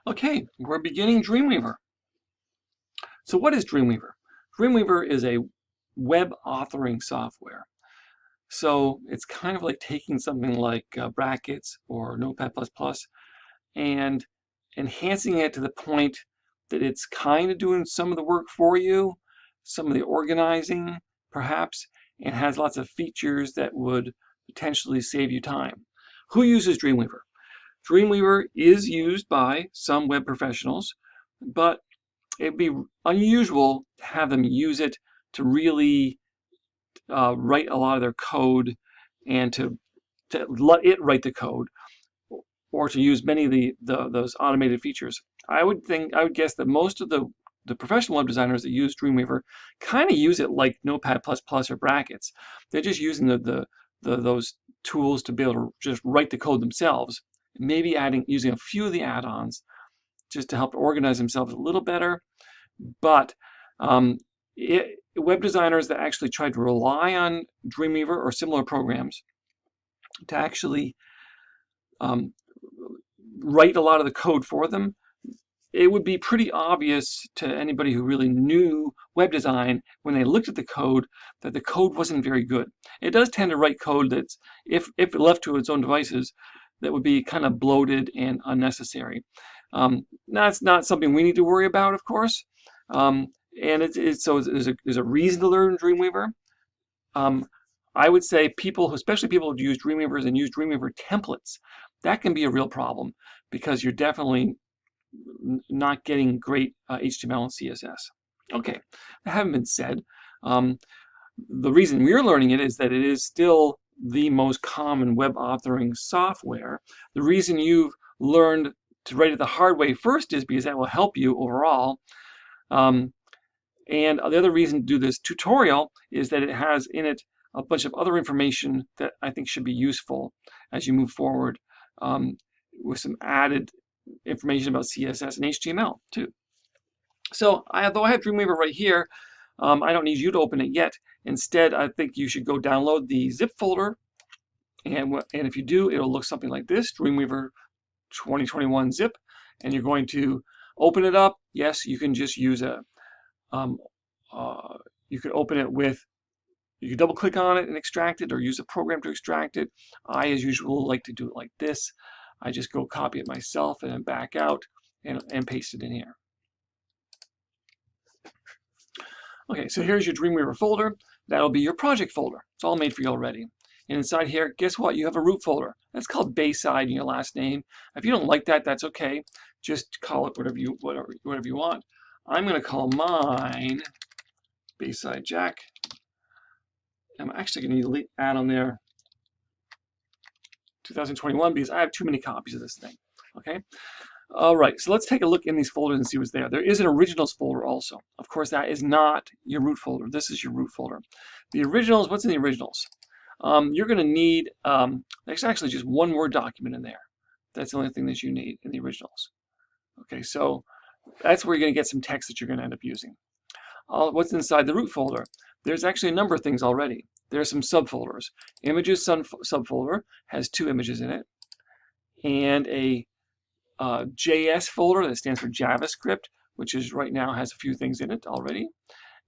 Okay, we're beginning Dreamweaver. So what is Dreamweaver? Dreamweaver is a web authoring software. So it's kind of like taking something like Brackets or Notepad++ and enhancing it to the point that it's kind of doing some of the work for you, some of the organizing perhaps, and has lots of features that would potentially save you time. Who uses Dreamweaver? Dreamweaver is used by some web professionals, but it'd be unusual to have them use it to really write a lot of their code and to let it write the code or to use many of those automated features. I would guess that most of the professional web designers that use Dreamweaver kind of use it like Notepad++ or Brackets. They're just using those tools to be able to just write the code themselves, maybe using a few of the add-ons just to help organize themselves a little better. But web designers that actually try to rely on Dreamweaver or similar programs to actually write a lot of the code for them, it would be pretty obvious to anybody who really knew web design when they looked at the code that the code wasn't very good. It does tend to write code that's, if left to its own devices, that would be kind of bloated and unnecessary. That's not something we need to worry about, of course. And there's a reason to learn Dreamweaver. I would say especially people who use Dreamweavers and use Dreamweaver templates, that can be a real problem because you're definitely not getting great HTML and CSS. Okay, that having been said, the reason we're learning it is that it is still the most common web authoring software. The reason you've learned to write it the hard way first is because that will help you overall. And the other reason to do this tutorial is that it has in it a bunch of other information that I think should be useful as you move forward with some added information about CSS and HTML too. So though I have Dreamweaver right here, I don't need you to open it yet. Instead, I think you should go download the zip folder, and if you do, it'll look something like this: Dreamweaver 2021 zip, and you're going to open it up. Yes, you can just use you could open it with, you can double click on it and extract it, or use a program to extract it. I, as usual, like to do it like this. I just go copy it myself and then back out and paste it in here. Okay, so here's your Dreamweaver folder. That'll be your project folder. It's all made for you already. And inside here, guess what? You have a root folder. That's called Bayside in your last name. If you don't like that, that's okay. Just call it whatever you want. I'm going to call mine Bayside Jack. I'm actually going to add on there 2021 because I have too many copies of this thing. Okay. All right, so let's take a look in these folders and see what's there. There is an originals folder also. Of course, that is not your root folder. This is your root folder. The originals, what's in the originals? You're going to need, there's actually just one Word document in there. That's the only thing that you need in the originals. Okay, so that's where you're going to get some text that you're going to end up using. What's inside the root folder? There's actually a number of things already. There's some subfolders. Images subfolder has 2 images in it, and a JS folder that stands for JavaScript, which is right now has a few things in it already,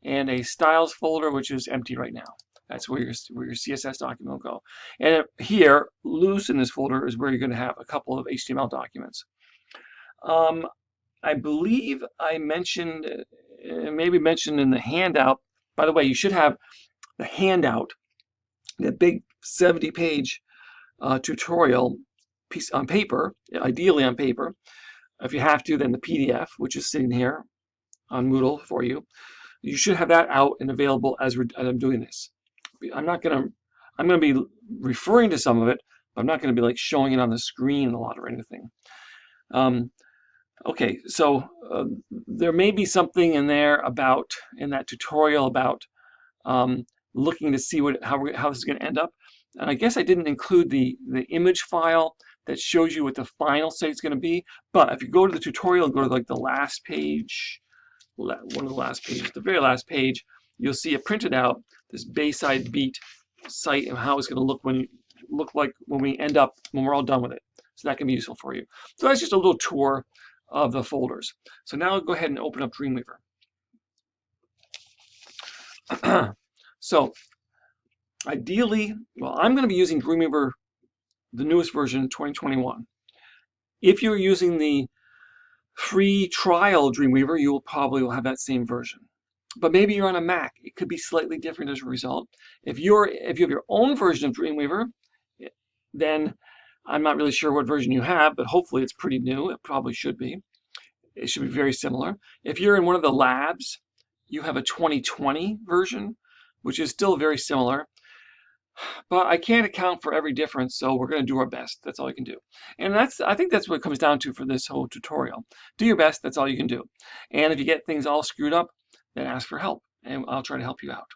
and a styles folder which is empty right now. That's where your CSS document will go. And here, loose in this folder, is where you're going to have a couple of HTML documents. I believe I mentioned, maybe mentioned in the handout. By the way, you should have the handout, the big 70-page tutorial piece on paper, ideally on paper. If you have to, then the PDF, which is sitting here on Moodle for you. You should have that out and available as I'm doing this. I'm going to be referring to some of it, but I'm not going to be like showing it on the screen a lot or anything. Okay, so there may be something in there in that tutorial about looking to see how this is going to end up. And I guess I didn't include the image file that shows you what the final state is going to be. But if you go to the tutorial and go to like the last page, one of the last pages, the very last page, you'll see it printed out, this Bayside Beat site, and how it's going to look like when we're all done with it. So that can be useful for you. So that's just a little tour of the folders. So now I'll go ahead and open up Dreamweaver. So ideally, well, I'm going to be using Dreamweaver, the newest version, 2021. If you're using the free trial Dreamweaver, you will probably have that same version. But maybe you're on a Mac. It could be slightly different as a result. If you have your own version of Dreamweaver, then I'm not really sure what version you have, but hopefully it's pretty new. It probably should be. It should be very similar. If you're in one of the labs, you have a 2020 version, which is still very similar. But I can't account for every difference, so we're going to do our best. That's all I can do. And I think that's what it comes down to for this whole tutorial. Do your best, that's all you can do. And if you get things all screwed up, then ask for help, and I'll try to help you out.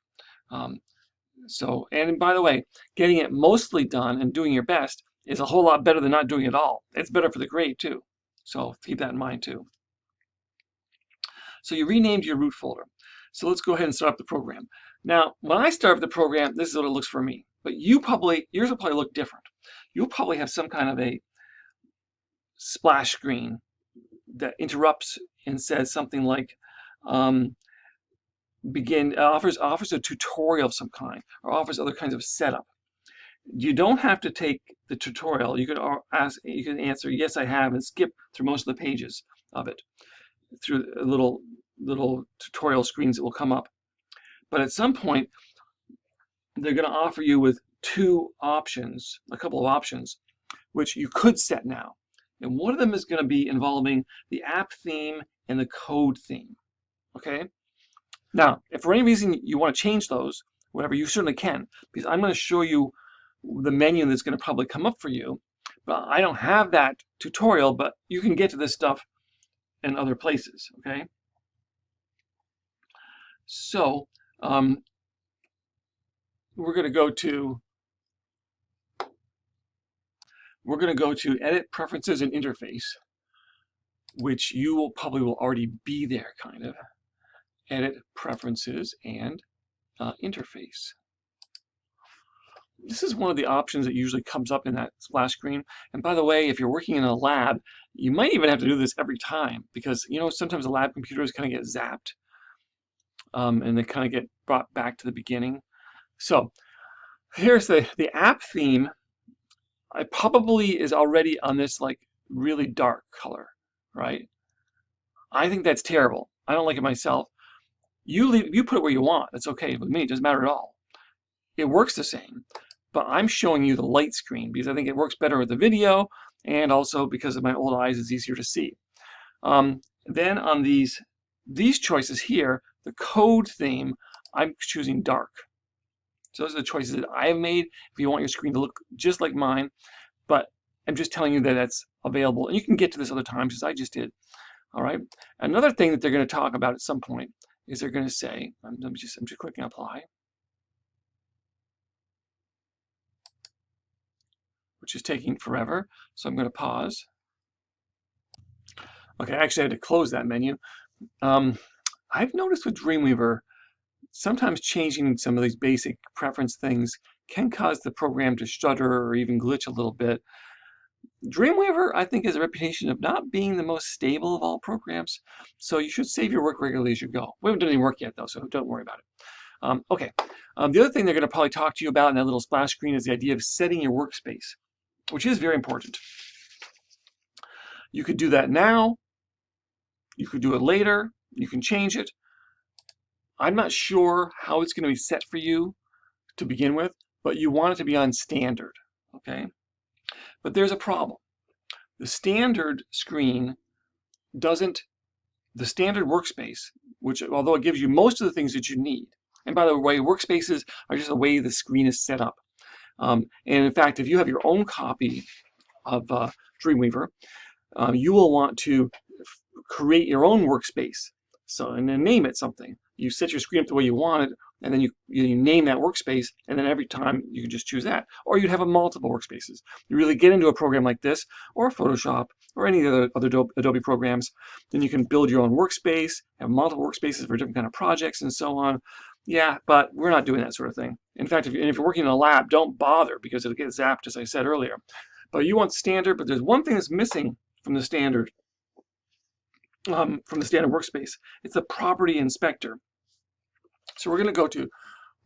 And by the way, getting it mostly done and doing your best is a whole lot better than not doing it all. It's better for the grade too. So keep that in mind too. So you renamed your root folder. So let's go ahead and start up the program. Now, when I start up the program, this is what it looks for me. But yours will probably look different. You'll probably have some kind of a splash screen that interrupts and says something like, offers a tutorial of some kind, or offers other kinds of setup. You don't have to take the tutorial. You can answer yes, I have, and skip through most of the pages of it through little tutorial screens that will come up. But at some point, they're going to offer you with a couple of options, which you could set now. And one of them is going to be involving the app theme and the code theme. Okay? Now, if for any reason you want to change those, whatever, you certainly can, because I'm going to show you the menu that's going to probably come up for you. But I don't have that tutorial, but you can get to this stuff in other places. Okay? So, we're going to go to Edit Preferences and Interface, which you will probably already be there, kind of. Edit Preferences and Interface. This is one of the options that usually comes up in that splash screen. And by the way, if you're working in a lab, you might even have to do this every time, because sometimes the lab computers kind of get zapped, and they kind of get brought back to the beginning. So here's the app theme. I probably is already on this like really dark color, right? I think that's terrible. I don't like it myself. You put it where you want. That's okay with me. It doesn't matter at all. It works the same, but I'm showing you the light screen because I think it works better with the video, and also because of my old eyes, it's easier to see. Then on these choices here, the code theme, I'm choosing dark. So those are the choices that I have made if you want your screen to look just like mine, but I'm just telling you that that's available. And you can get to this other times, as I just did. All right. Another thing that they're going to talk about at some point is they're going to say, I'm just clicking apply, which is taking forever. So I'm going to pause. Okay, actually I had to close that menu. I've noticed with Dreamweaver, sometimes changing some of these basic preference things can cause the program to stutter or even glitch a little bit. Dreamweaver, I think, has a reputation of not being the most stable of all programs, so you should save your work regularly as you go. We haven't done any work yet, though, so don't worry about it. Okay. The other thing they're going to probably talk to you about in that little splash screen is the idea of setting your workspace, which is very important. You could do that now. You could do it later. You can change it. I'm not sure how it's going to be set for you to begin with, but you want it to be on standard, okay? But there's a problem. The standard screen doesn't, the standard workspace, which although it gives you most of the things that you need, and by the way, workspaces are just the way the screen is set up. And in fact, if you have your own copy of Dreamweaver, you will want to create your own workspace. So, and then name it something. You set your screen up the way you want it, and then you name that workspace, and then every time you can just choose that. Or you'd have a multiple workspaces. You really get into a program like this, or Photoshop, or any other Adobe programs, then you can build your own workspace, have multiple workspaces for different kind of projects, and so on. Yeah, but we're not doing that sort of thing. In fact, if you're working in a lab, don't bother, because it'll get zapped, as I said earlier. But you want standard, but there's one thing that's missing from the standard, from the standard workspace. It's the property inspector. So we're going to go to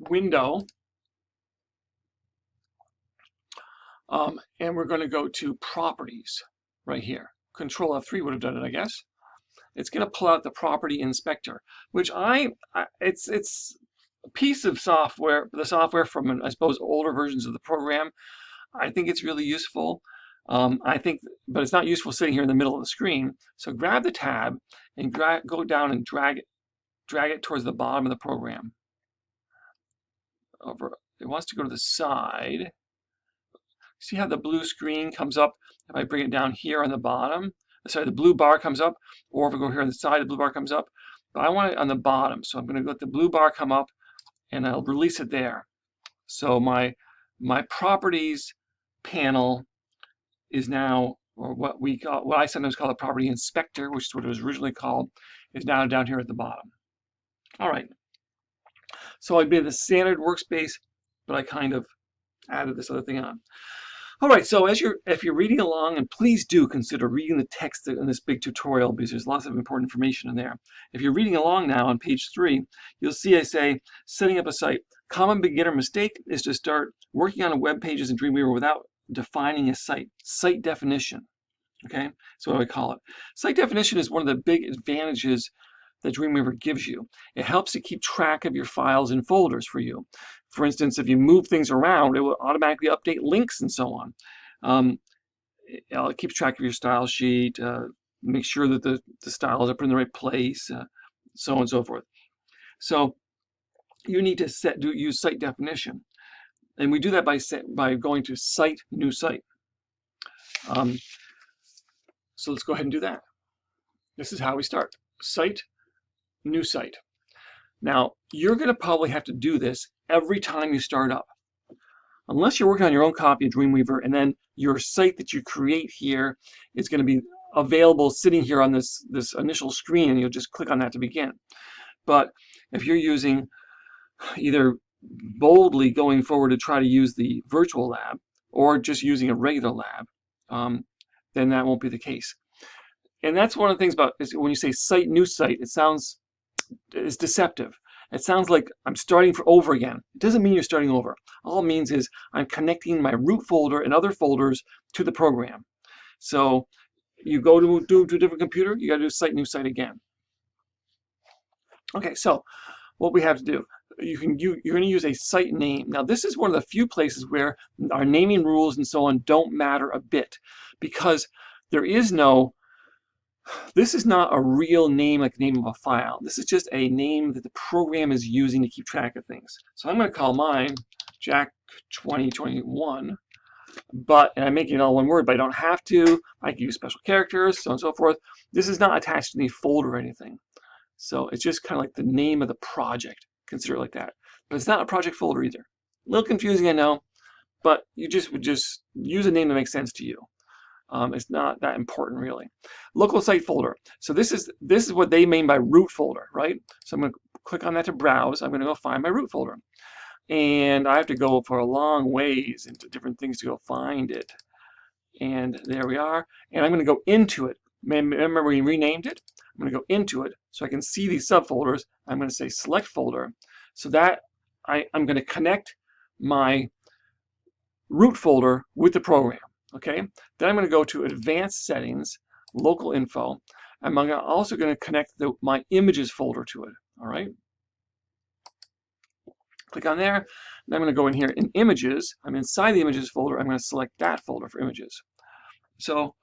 Window, and we're going to go to Properties right here. Control F3 would have done it, I guess. It's going to pull out the property inspector, which it's a piece of software, the software from, I suppose, older versions of the program. I think it's really useful. But it's not useful sitting here in the middle of the screen. So grab the tab and go down and drag it towards the bottom of the program. It wants to go to the side. See how the blue screen comes up if I bring it down here on the bottom? Sorry, the blue bar comes up, or if I go here on the side, the blue bar comes up. But I want it on the bottom, so I'm going to let the blue bar come up, and I'll release it there. So my properties panel is now, or what I sometimes call a property inspector, which is what it was originally called, is now down here at the bottom. All right. So I did the standard workspace, but I kind of added this other thing on. All right, so if you're reading along, and please do consider reading the text in this big tutorial because there's lots of important information in there. If you're reading along now on page 3, you'll see I say, setting up a site. Common beginner mistake is to start working on web pages in Dreamweaver without defining a site. Site definition, okay? That's what I call it. Site definition is one of the big advantages that Dreamweaver gives you. It helps to keep track of your files and folders for you. For instance, if you move things around, it will automatically update links and so on. It keeps track of your style sheet, make sure that the styles are put in the right place, so on and so forth. So you need to use site definition. And we do that by going to Site, New Site. So let's go ahead and do that. This is how we start. Site, New Site. Now, you're going to probably have to do this every time you start up. Unless you're working on your own copy of Dreamweaver, and then your site that you create here is going to be available sitting here on this initial screen, and you'll just click on that to begin. But if you're using either boldly going forward to try to use the virtual lab, or just using a regular lab, then that won't be the case. And that's one of the things about when you say Site, New Site, it's deceptive. It sounds like I'm starting over again. It doesn't mean you're starting over. All it means is I'm connecting my root folder and other folders to the program. So you go to a different computer, you got to do Site, New Site again. Okay, so what we have to do, you're going to use a site name. Now, this is one of the few places where our naming rules and so on don't matter a bit, because this is not a real name like the name of a file. This is just a name that the program is using to keep track of things. So I'm going to call mine Jack 2021, and I'm making it all one word, but I don't have to. I can use special characters, so on and so forth. This is not attached to any folder or anything. So it's just kind of like the name of the project. Consider it like that. But it's not a project folder either. A little confusing, I know, but you would just use a name that makes sense to you. It's not that important, really. Local site folder. So this is what they mean by root folder, right? So I'm going to click on that to browse. I'm going to go find my root folder. And I have to go for a long ways into different things to go find it. And there we are. And I'm going to go into it. Remember we renamed it? I'm going to go into it so I can see these subfolders. I'm going to say select folder so that I'm going to connect my root folder with the program. Okay, then I'm going to go to Advanced Settings, Local Info. I'm also going to connect my Images folder to it. All right, click on there. Then I'm going to go in here in Images. I'm inside the Images folder. I'm going to select that folder for images. So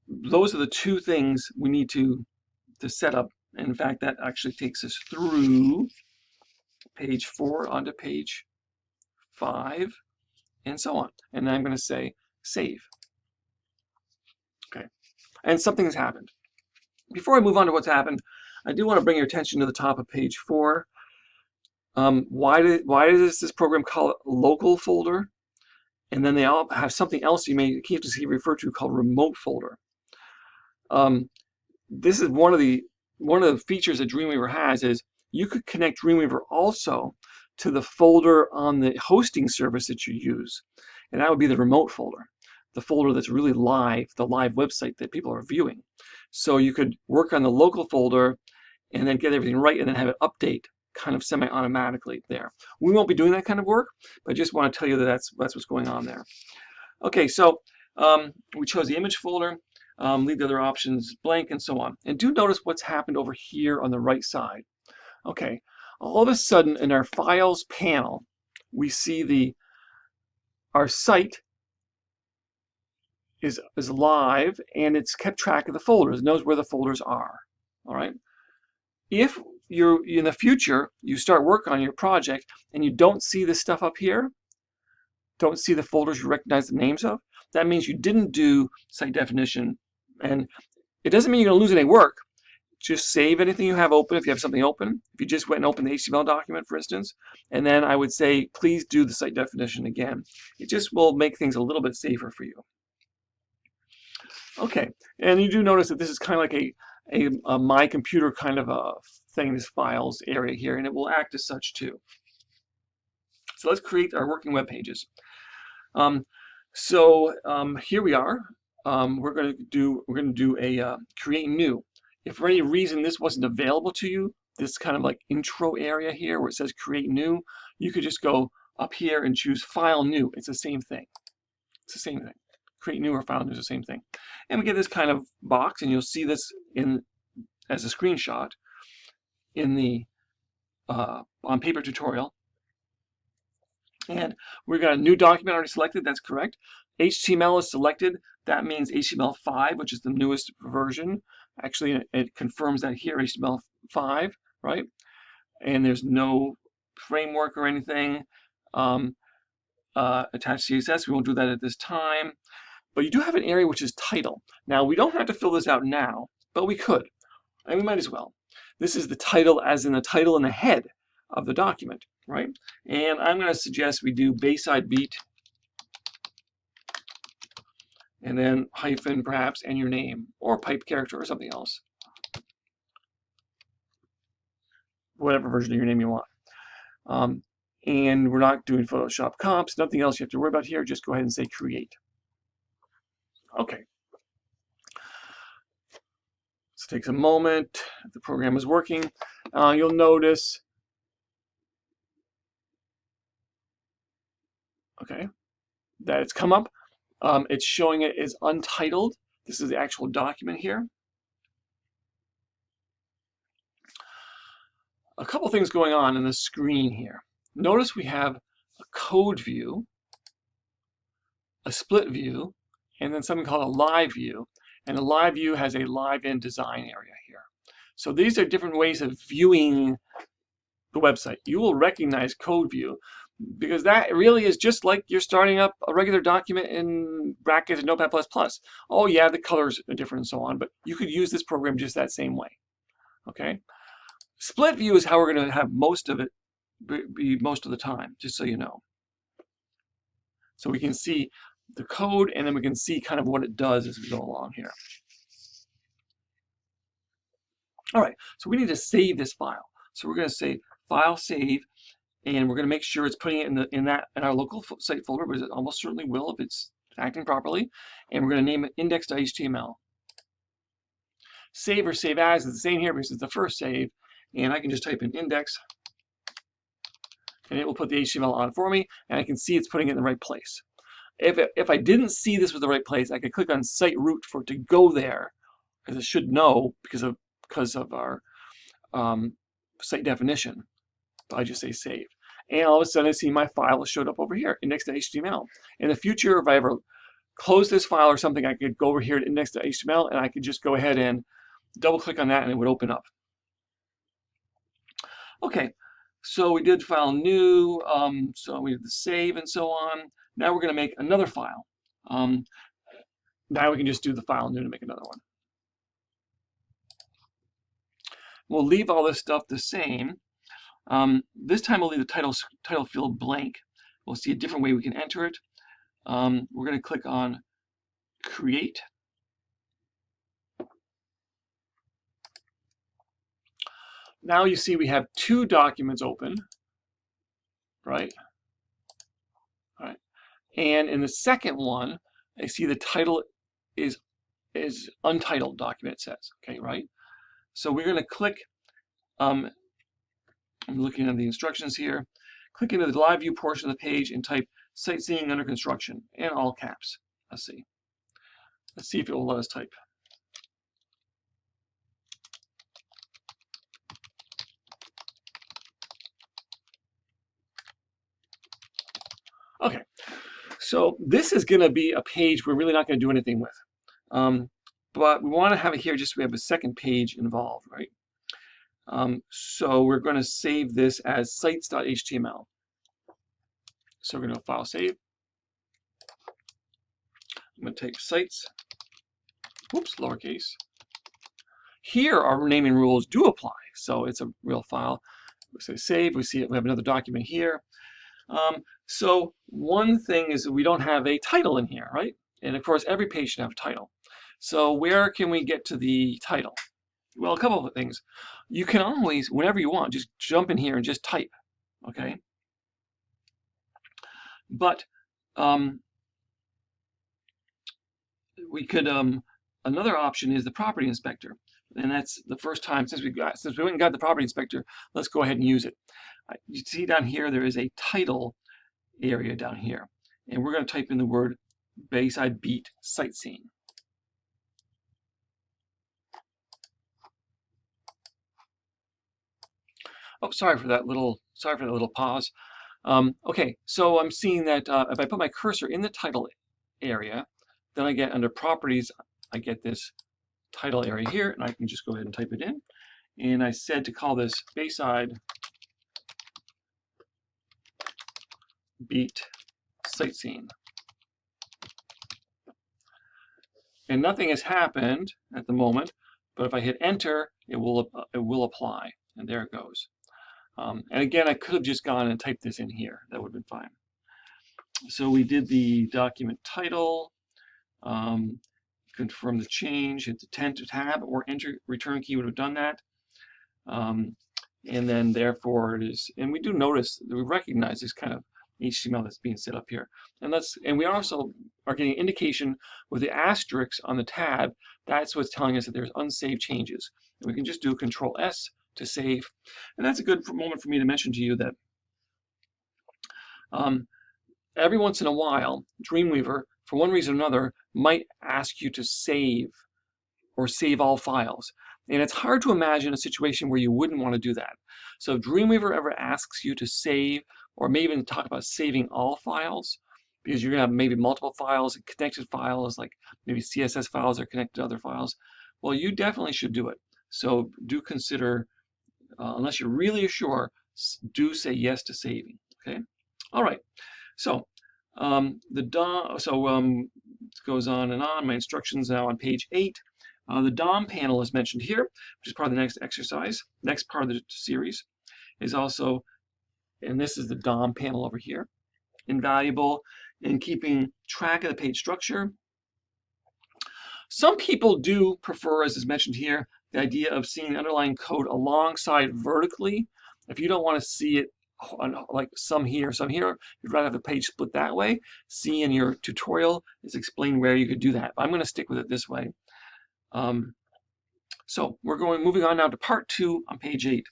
those are the two things we need to set up. And in fact, that actually takes us through page 4 onto page 5, and so on. And then I'm going to say save. Okay, and something has happened. Before I move on to what's happened, I do want to bring your attention to the top of page 4. Why does this program call it local folder? And then they all have something else you may keep to see referred to called remote folder. This is one of the features that Dreamweaver has is you could connect Dreamweaver also to the folder on the hosting service that you use, and that would be the remote folder. the folder that's really live, the live website that people are viewing. So you could work on the local folder and then get everything right and then have it update kind of semi-automatically there. We won't be doing that kind of work, but I just want to tell you that that's what's going on there. Okay, so we chose the image folder, leave the other options blank and so on. And do notice what's happened over here on the right side. Okay, all of a sudden in our files panel, we see our site is live and it's kept track of the folders, it knows where the folders are. All right. If you're in the future, you start work on your project and you don't see this stuff up here, don't see the folders you recognize the names of, that means you didn't do site definition. And it doesn't mean you're going to lose any work. Just save anything you have open if you have something open. If you just went and opened the HTML document, for instance, and then I would say, please do the site definition again. It just will make things a little bit safer for you. Okay, and you do notice that this is kind of like a my computer kind of a thing, this files area here, and it will act as such too. So let's create our working web pages. Here we are. We're going to do a create new. If for any reason this wasn't available to you, this kind of like intro area here where it says create new, you could just go up here and choose file new. It's the same thing. It's the same thing. Create new or file new is the same thing. And we get this kind of box, and you'll see this as a screenshot in the on paper tutorial. And we've got a new document already selected. That's correct. HTML is selected. That means HTML5, which is the newest version. Actually, it confirms that here, HTML5, right? And there's no framework or anything attached CSS. We won't do that at this time. But you do have an area which is title. Now, we don't have to fill this out now, but we could. And we might as well. This is the title, as in the title and the head of the document, right? And I'm going to suggest we do Bayside Beat, and then hyphen perhaps, and your name, or pipe character or something else. Whatever version of your name you want. And we're not doing Photoshop comps, nothing else you have to worry about here. Just go ahead and say create. Okay. This takes a moment. The program is working. You'll notice, okay, that it's come up. It's showing it as untitled. This is the actual document here. A couple things going on in the screen here. Notice we have a code view, a split view, and then something called a live view. And the live view has a live in design area here. So these are different ways of viewing the website. You will recognize code view because that really is just like you're starting up a regular document in brackets in Notepad++. Oh yeah, the colors are different and so on, but you could use this program just that same way. Okay. Split view is how we're going to have most of it be most of the time, just so you know. So we can see the code, and then we can see kind of what it does as we go along here. All right, so we need to save this file. So we're going to say file save, and we're going to make sure it's putting it in our local site folder, but it almost certainly will if it's acting properly. And we're going to name it index.html. Save or save as is the same here because it's the first save, and I can just type in index, and it will put the HTML on for me, and I can see it's putting it in the right place. If I didn't see this was the right place, I could click on site root for it to go there, because it should know because of our site definition. But I just say save, and all of a sudden I see my file showed up over here, index.html. In the future, if I ever close this file or something, I could go over here to index.html, and I could just go ahead and double click on that, and it would open up. Okay, so we did file new, so we did the save and so on. Now we're going to make another file. Now we can just do the file new to make another one. We'll leave all this stuff the same. This time we'll leave the title field blank. We'll see a different way we can enter it. We're going to click on create. Now you see we have two documents open, right? All right. And in the second one, I see the title is untitled document, it says. Okay, right? So we're going to click, I'm looking at the instructions here, click into the live view portion of the page and type sightseeing under construction in all caps. Let's see. Let's see if it will let us type. Okay, so this is going to be a page we're really not going to do anything with. But we want to have it here just so we have a second page involved, right? So we're going to save this as sites.html. So we're going to file save. I'm going to type sites, whoops, lowercase. Here our naming rules do apply, so it's a real file. We say save, we see it, we have another document here. So one thing is that we don't have a title in here, right? And of course every page should have a title. So where can we get to the title? Well, a couple of things. You can always, whenever you want, just jump in here and just type, okay? But we could, another option is the property inspector. And that's the first time since we went and got the property inspector, let's go ahead and use it. You see down here, there is a title area down here. And we're going to type in the word Bayside Beat Sightseeing. Oh, sorry for that little pause. Okay, so I'm seeing that if I put my cursor in the title area, then I get under properties, I get this title area here, and I can just go ahead and type it in. And I said to call this Bayside Beat Sightseeing. And nothing has happened at the moment, but if I hit enter, it will apply, and there it goes. And again, I could have just gone and typed this in here. That would have been fine. So we did the document title, confirm the change, hit the tab or enter return key would have done that. And then therefore it is, and we do notice that we recognize this kind of HTML that's being set up here. And we also are getting indication with the asterisks on the tab, that's what's telling us that there's unsaved changes. And we can just do Control S to save. And that's a good moment for me to mention to you that every once in a while, Dreamweaver, for one reason or another, might ask you to save or save all files. And it's hard to imagine a situation where you wouldn't want to do that. So if Dreamweaver ever asks you to save, or maybe even talk about saving all files, because you're going to have maybe multiple files and connected files, like maybe CSS files are connected to other files, well, you definitely should do it. So do consider, unless you're really sure, do say yes to saving. Okay. All right. So it goes on and on. My instructions now on page 8. The DOM panel is mentioned here, which is part of the next exercise. Next part of the series is also, and this is the DOM panel over here, invaluable in keeping track of the page structure. Some people do prefer, as is mentioned here, the idea of seeing the underlying code alongside vertically. If you don't want to see it like some here, you'd rather have the page split that way. See in your tutorial is explain where you could do that. I'm going to stick with it this way. So we're moving on now to part 2 on page 8.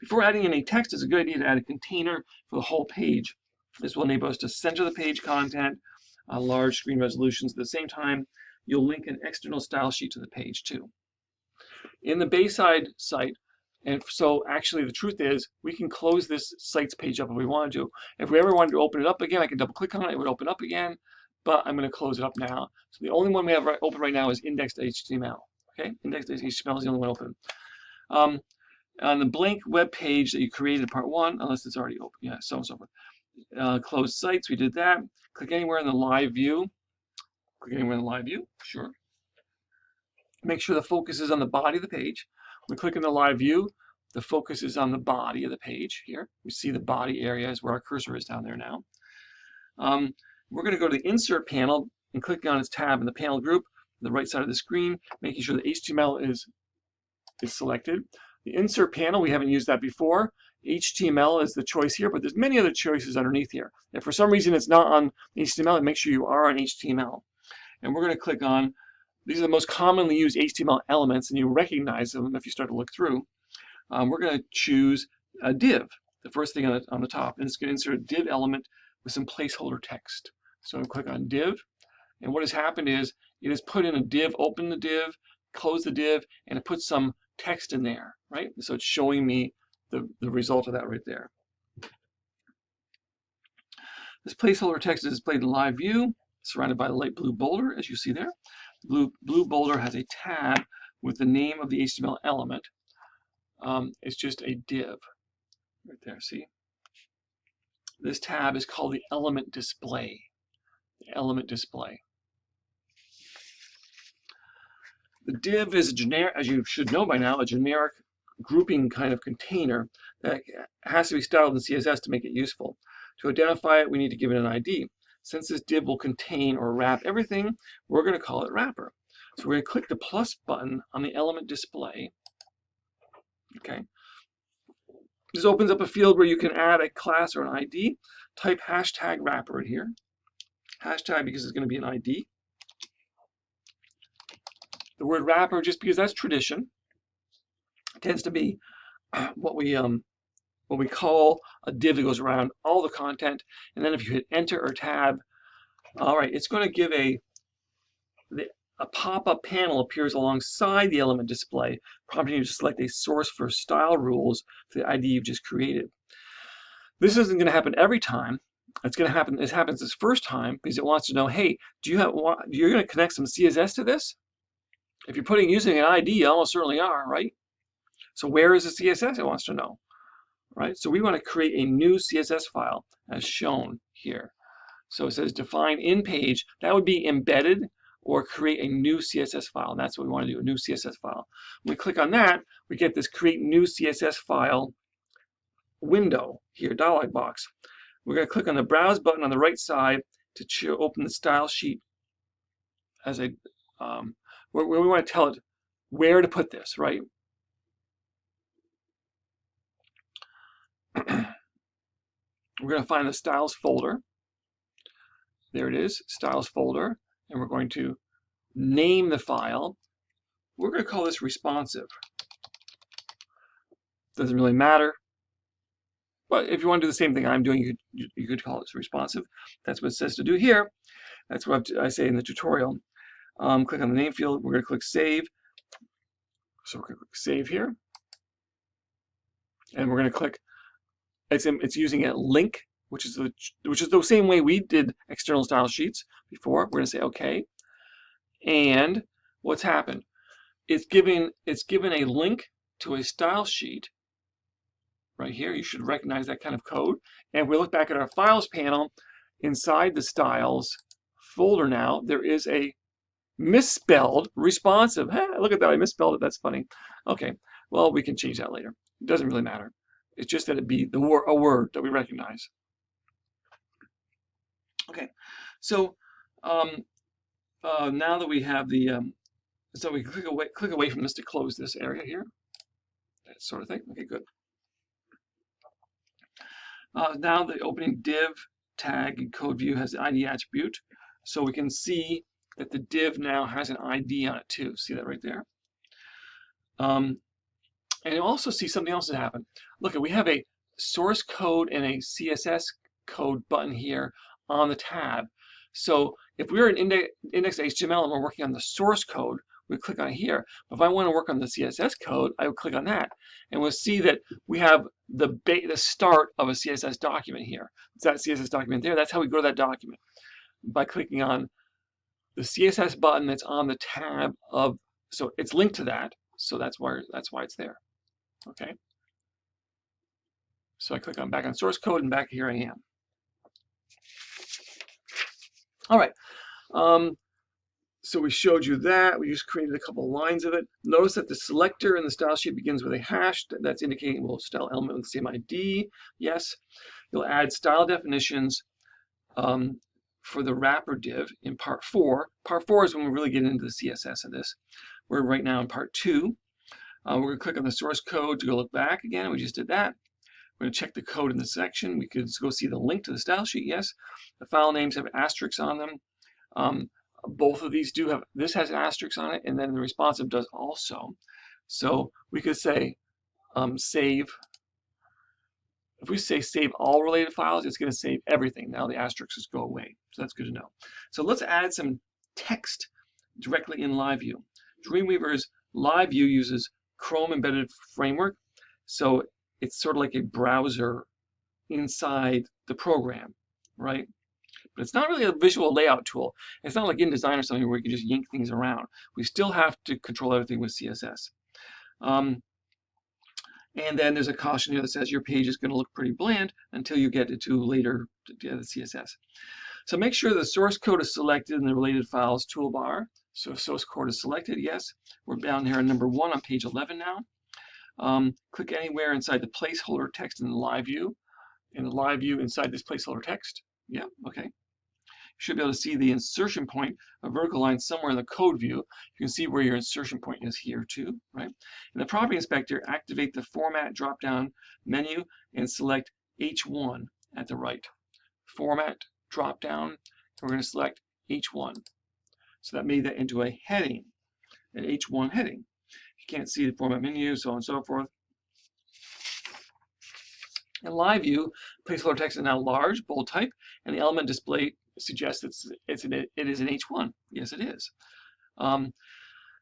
Before adding any text, it's a good idea to add a container for the whole page. This will enable us to center the page content on large screen resolutions. At the same time, you'll link an external style sheet to the page too. In the Bayside site, and so actually the truth is we can close this sites page up if we want to. If we ever wanted to open it up again, I can double click on it, it would open up again, but I'm going to close it up now. So the only one we have open right now is index.html. Okay, index.html is the only one open. On the blank web page that you created in part 1, unless it's already open, yeah, so on and so forth. Close sites, we did that. Click anywhere in the live view. Click anywhere in the live view, sure. Make sure the focus is on the body of the page. We click in the live view, the focus is on the body of the page here. We see the body area is where our cursor is down there now. We're going to go to the insert panel and click on its tab in the panel group on the right side of the screen, making sure the HTML is selected. The insert panel, we haven't used that before. HTML is the choice here, but there's many other choices underneath here. If for some reason it's not on HTML, make sure you are on HTML. and we're going to click on, these are the most commonly used HTML elements, and you recognize them if you start to look through. We're going to choose a div, the first thing on the top, and it's going to insert a div element with some placeholder text. So I'm going to click on div, and what has happened is it has put in a div, open the div, close the div, and it puts some text in there, right? So it's showing me the result of that right there. This placeholder text is displayed in live view, surrounded by the light blue boulder, as you see there. Blue boulder has a tab with the name of the HTML element. It's just a div right there, see? This tab is called the element display. The element display. The div is a generic, as you should know by now, a generic grouping kind of container that has to be styled in CSS to make it useful. To identify it, we need to give it an ID. Since this div will contain or wrap everything, we're going to call it wrapper. So we're going to click the plus button on the element display. Okay. This opens up a field where you can add a class or an ID. Type hashtag wrapper in here. Hashtag because it's going to be an ID. The word wrapper, just because that's tradition, tends to be what we call a div that goes around all the content. And then if you hit enter or tab, all right, it's going to give a pop-up panel appears alongside the element display, prompting you to select a source for style rules for the ID you've just created. This isn't going to happen every time. It's going to happen. This happens this first time because it wants to know, hey, you're going to connect some CSS to this? If you're using an ID, you almost certainly are, right? So where is the CSS? It wants to know, right? So we want to create a new CSS file as shown here. So it says define in page. That would be embedded or create a new CSS file. And that's what we want to do, a new CSS file. When we click on that, we get this create new CSS file window here, dialog box. We're going to click on the browse button on the right side to open the style sheet as a where we want to tell it where to put this, right? We're going to find the styles folder. There it is, styles folder, and we're going to name the file. We're going to call this responsive. Doesn't really matter. But if you want to do the same thing I'm doing, you could call this responsive. That's what it says to do here. That's what I say in the tutorial. Click on the name field. We're going to click save. So we're going to click save here. And we're going to click, it's using a link, which is the same way we did external style sheets before. We're going to say OK. And what's happened? It's given a link to a style sheet right here. You should recognize that kind of code. And if we look back at our files panel, inside the styles folder now, there is a misspelled responsive. Hey, look at that, I misspelled it. That's funny. Okay, well, we can change that later. It doesn't really matter. It's just that it be a word that we recognize. Okay, so now that we have the, so we click away from this to close this area here. That sort of thing. Okay, good. Now the opening div tag in code view has the ID attribute, so we can see that the div now has an ID on it too. See that right there? And you'll also see something else that happened. Look, we have a source code and a CSS code button here on the tab. So if we're in index.html and we're working on the source code, we click on here. But if I want to work on the CSS code, I would click on that. And we'll see that we have the start of a CSS document here. It's that CSS document there. That's how we go to that document, by clicking on the CSS button that's on the tab of, so it's linked to that. So that's why it's there. Okay. So I click on back on source code, and back here I am. All right. So we showed you that. We just created a couple of lines of it. Notice that the selector in the style sheet begins with a hash. That's indicating we'll style element with the same ID. Yes. You'll add style definitions for the wrapper div in part 4. Part 4 is when we really get into the CSS of this. We're right now in part 2. We're going to click on the source code to go look back again. We just did that. We're going to check the code in the section. We could go see the link to the style sheet. Yes. The file names have asterisks on them. Both of these do have, this has an asterisk on it, and then the responsive does also. So we could say save. If we say save all related files, it's going to save everything. Now the asterisks go away. So that's good to know. So let's add some text directly in LiveView. Dreamweaver's LiveView uses Chrome embedded framework. So it's sort of like a browser inside the program, right? But it's not really a visual layout tool. It's not like InDesign or something where you can just yank things around. We still have to control everything with CSS. And then there's a caution here that says your page is going to look pretty bland until you get it to later to the CSS. So make sure the source code is selected in the related files toolbar. So source code is selected, yes. We're down here on number 1 on page 11 now. Click anywhere inside the placeholder text in the LiveView. In the LiveView inside this placeholder text. Yeah, okay. You should be able to see the insertion point, a vertical line somewhere in the code view. You can see where your insertion point is here too, right? In the property inspector, activate the format drop-down menu and select H1 at the right. Format drop-down, we're going to select H1. So that made that into a heading, an H1 heading. You can't see the format menu, so on and so forth. In LiveView, placeholder text is now large, bold type, and the element display suggests it is an H1. Yes, it is. In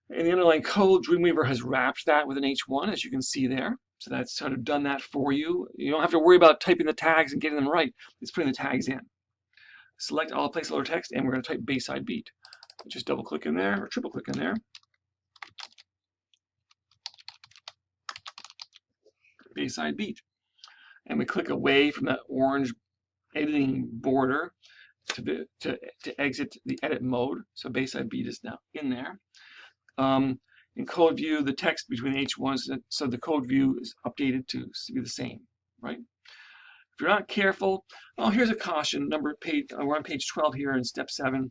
the underlying code, Dreamweaver has wrapped that with an H1, as you can see there. So that's sort of done that for you. You don't have to worry about typing the tags and getting them right. It's putting the tags in. Select all placeholder text, and we're going to type Bayside Beat. Just double click in there, or triple click in there. Bayside Beat. And we click away from that orange editing border to exit the edit mode. So Bayside Beat is now in there. In code view, the text between H1s, so the code view is updated to be the same, right? If you're not careful, oh, here's a caution. We're on page 12 here in step 7.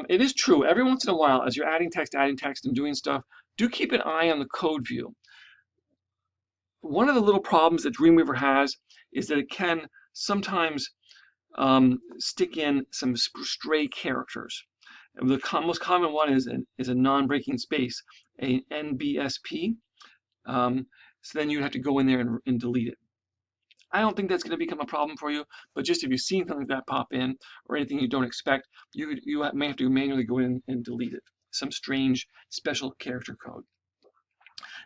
It is true, every once in a while, as you're adding text and doing stuff, do keep an eye on the code view. One of the little problems that Dreamweaver has is that it can sometimes stick in some stray characters. And the most common one is a non-breaking space, a NBSP. So then you'd have to go in there and delete it. I don't think that's going to become a problem for you, but just if you've seen something like that pop in or anything you don't expect, you may have to manually go in and delete it. Some strange special character code.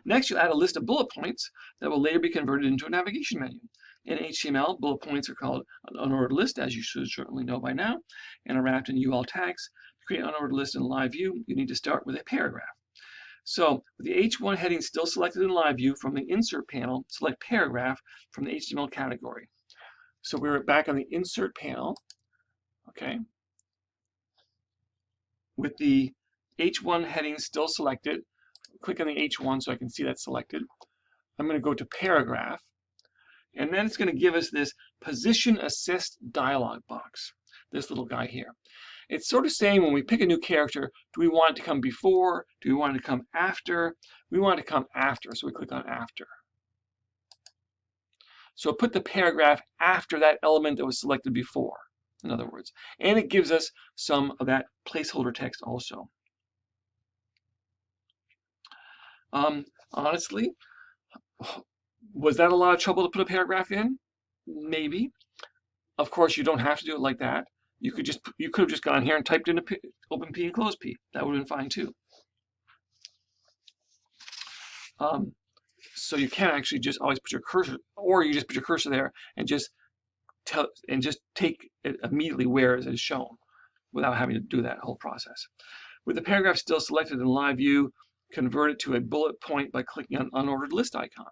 Next, you add a list of bullet points that will later be converted into a navigation menu. In HTML, bullet points are called an unordered list, as you should certainly know by now, and are wrapped in UL tags. To create an unordered list in LiveView, you need to start with a paragraph. So, with the H1 heading still selected in LiveView, from the Insert panel, select Paragraph from the HTML category. So we're back on the Insert panel, okay, with the H1 heading still selected. Click on the H1 so I can see that selected. I'm going to go to Paragraph, and then it's going to give us this Position Assist dialog box, this little guy here. It's sort of saying when we pick a new character, do we want it to come before? Do we want it to come after? We want it to come after, so we click on After. So put the paragraph after that element that was selected before, in other words. And it gives us some of that placeholder text also. Honestly, was that a lot of trouble to put a paragraph in? Maybe. Of course, you don't have to do it like that. You could have just gone here and typed in open P and close P. That would have been fine too. So you can actually just always put your cursor, or you just put your cursor there and just take it immediately where it is shown, without having to do that whole process. With the paragraph still selected in LiveView, convert it to a bullet point by clicking on unordered list icon.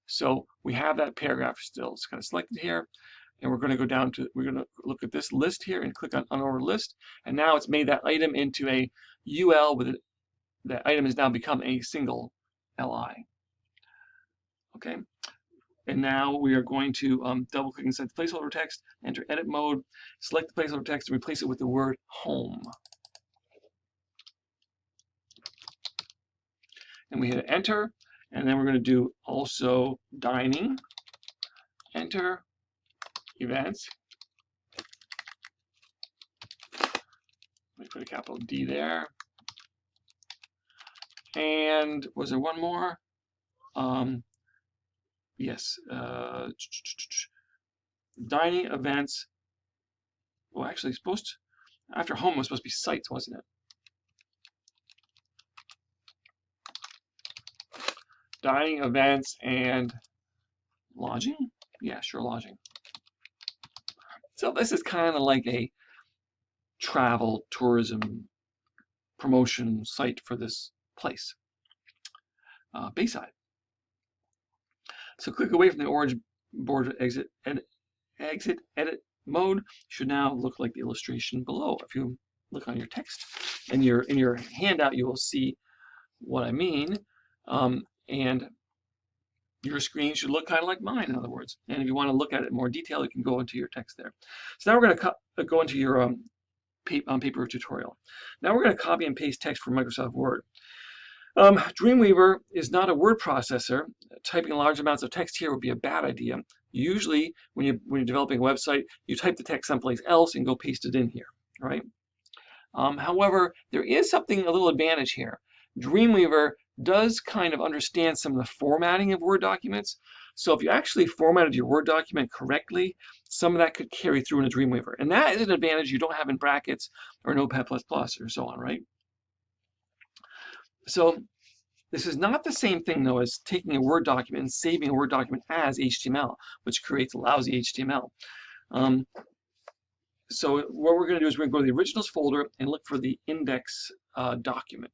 So we have that paragraph still. It's kind of selected here. And we're going to go down to, we're going to look at this list here and click on unordered list. And now it's made that item into a UL with it. That item has now become a single LI. Okay. And now we are going to double click inside the placeholder text, enter edit mode, select the placeholder text and replace it with the word home. And we hit enter. And then we're going to do also dining, enter, events, Let me put a capital D there. And was there one more? Yes. Dining events. Well, actually, after home was supposed to be sites, wasn't it? Dining events and lodging. Yeah, sure, lodging. So this is kind of like a travel, tourism, promotion site for this place. Bayside. So click away from the orange border exit edit mode. Should now look like the illustration below. If you look on your text and in your handout, you will see what I mean. And your screen should look kind of like mine, in other words. And if you want to look at it in more detail, you can go into your text there. So now we're going to go into your paper tutorial. Now we're going to copy and paste text from Microsoft Word. Dreamweaver is not a word processor. Typing large amounts of text here would be a bad idea. Usually, when you're developing a website, you type the text someplace else and go paste it in here, right? However, there is a little advantage here. Dreamweaver does kind of understand some of the formatting of Word documents. So if you actually formatted your Word document correctly, some of that could carry through into Dreamweaver. And that is an advantage you don't have in Brackets or Notepad++ or so on, right? So this is not the same thing, though, as taking a Word document and saving a Word document as HTML, which creates lousy HTML. So what we're going to do is we're going to go to the originals folder and look for the index document.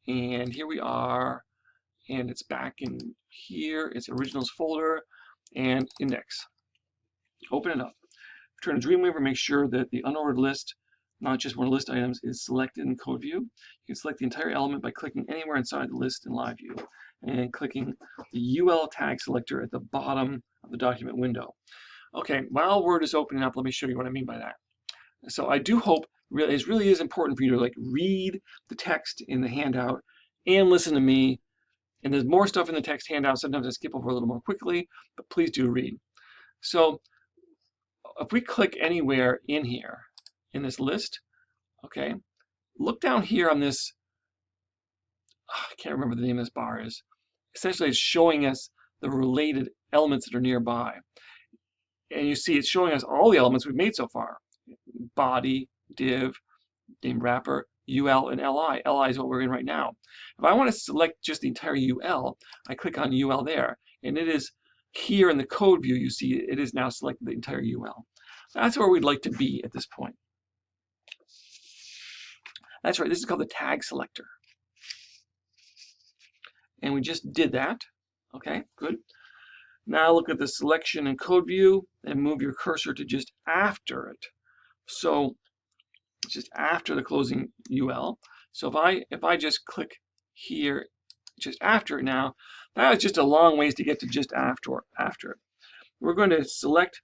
And here we are, and it's back in here. It's originals folder and index. Open it up. Turn to Dreamweaver, make sure that the unordered list, not just one list items, is selected in code view. You can select the entire element by clicking anywhere inside the list in live view and clicking the UL tag selector at the bottom of the document window. Okay, while Word is opening up, let me show you what I mean by that. So I do hope it really is important for you to read the text in the handout and listen to me. And there's more stuff in the text handout. Sometimes I skip over a little more quickly, but please do read. So if we click anywhere in here, in this list, okay, look down here on this, I can't remember the name of this bar is. Essentially, it's showing us the related elements that are nearby. And you see it's showing us all the elements we've made so far. Body, div, name wrapper, UL, and LI. LI is what we're in right now. If I want to select just the entire UL, I click on UL there, and it is here in the code view, you see it is now selected the entire UL. That's where we'd like to be at this point. That's right, this is called the tag selector. And we just did that. Okay, good. Now look at the selection and code view and move your cursor to just after it. So just after the closing UL. So if I just click here, just after it now, that was just a long ways to get to just after it. We're going to select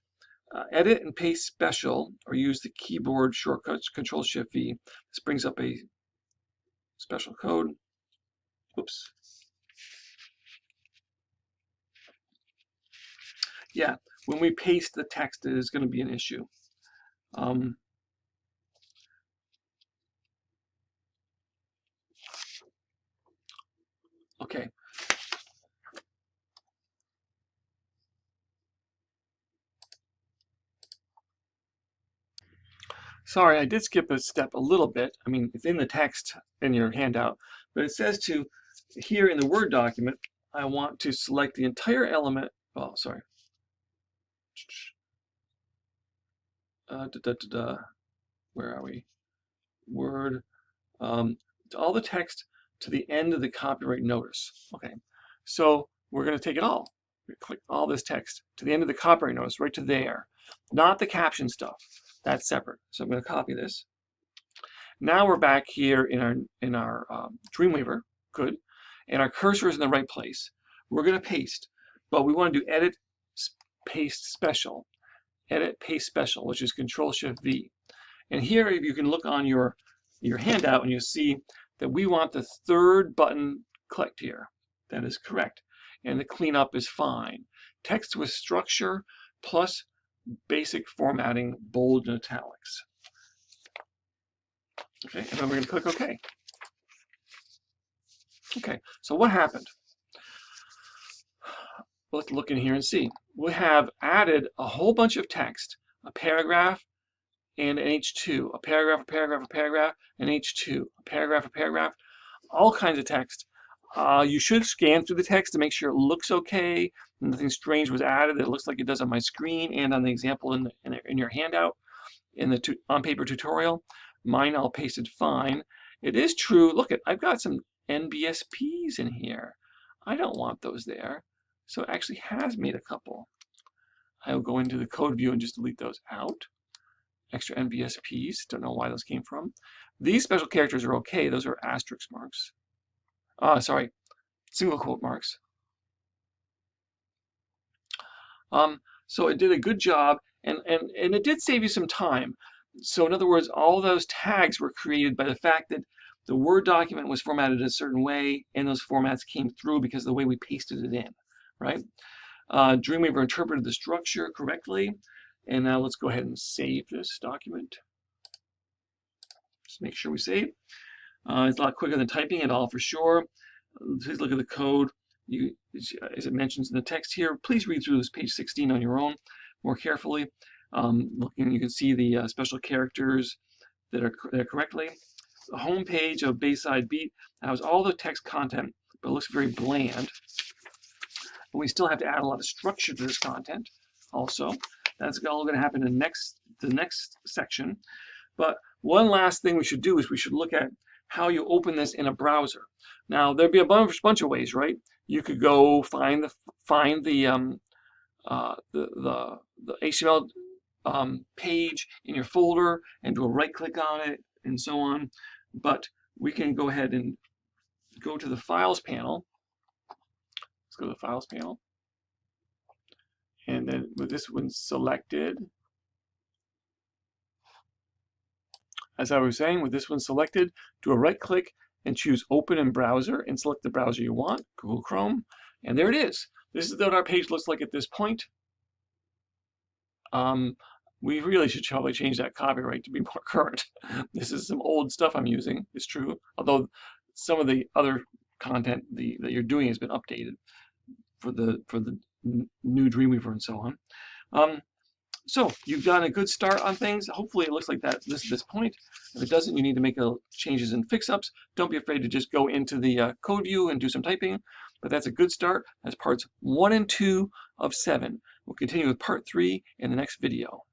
edit and paste special, or use the keyboard shortcuts Control-Shift-V. This brings up a special code. Oops. Yeah, when we paste the text, it is going to be an issue. Okay. Sorry, I did skip a step a little bit. I mean, it's in the text in your handout, but it says to, here in the Word document, I want to select the entire element. Oh, sorry. Where are we? Word. All the text to the end of the copyright notice. Okay, so we're going to take it all. We click all this text to the end of the copyright notice, right to there. Not the caption stuff. That's separate. So I'm going to copy this. Now we're back here in our Dreamweaver. Good. And our cursor is in the right place. We're going to paste, but we want to do edit, paste special. Edit, paste special, which is Control-Shift-V. And here, if you can look on your handout, and you'll see that we want the third button clicked here. That is correct. And the cleanup is fine. Text with structure plus basic formatting, bold and italics. Okay, and then we're going to click OK. Okay, so what happened? Let's look in here and see. We have added a whole bunch of text, a paragraph and an H2, a paragraph, a paragraph, a paragraph, an H2, a paragraph, a paragraph, all kinds of text. You should scan through the text to make sure it looks okay. Nothing strange was added. It looks like it does on my screen and on the example in your handout in the on-paper tutorial. Mine all pasted fine. It is true. Look, I've got some NBSPs in here. I don't want those there. So it actually has made a couple. I will go into the code view and just delete those out. Extra NBSPs. Don't know why those came from. These special characters are okay. Those are asterisk marks. Sorry, single quote marks. So it did a good job, and it did save you some time. So in other words, all those tags were created by the fact that the Word document was formatted a certain way, and those formats came through because of the way we pasted it in, right? Dreamweaver interpreted the structure correctly, and now let's go ahead and save this document. Just make sure we save. It's a lot quicker than typing it all for sure. Please look at the code. As it mentions in the text here, please read through this page 16 on your own more carefully. You can see the special characters that are there correctly. The home page of Bayside Beat has all the text content, but it looks very bland. But we still have to add a lot of structure to this content also. That's all going to happen in the next section. But one last thing we should do is we should look at how you open this in a browser. Now there'd be a bunch of ways, right? You could go find the HTML page in your folder and do a right click on it and so on. But we can go ahead and go to the Files panel. Let's go to the Files panel. And then with this one selected, as I was saying, with this one selected, do a right click and choose Open in Browser and select the browser you want, Google Chrome. And there it is. This is what our page looks like at this point. We really should probably change that copyright to be more current. This is some old stuff I'm using, it's true, although some of the other content that you're doing has been updated for the new Dreamweaver and so on. So you've gotten a good start on things. Hopefully it looks like that this point. If it doesn't, you need to make changes and fix-ups. Don't be afraid to just go into the code view and do some typing. But that's a good start. That's parts 1 and 2 of 7. We'll continue with part 3 in the next video.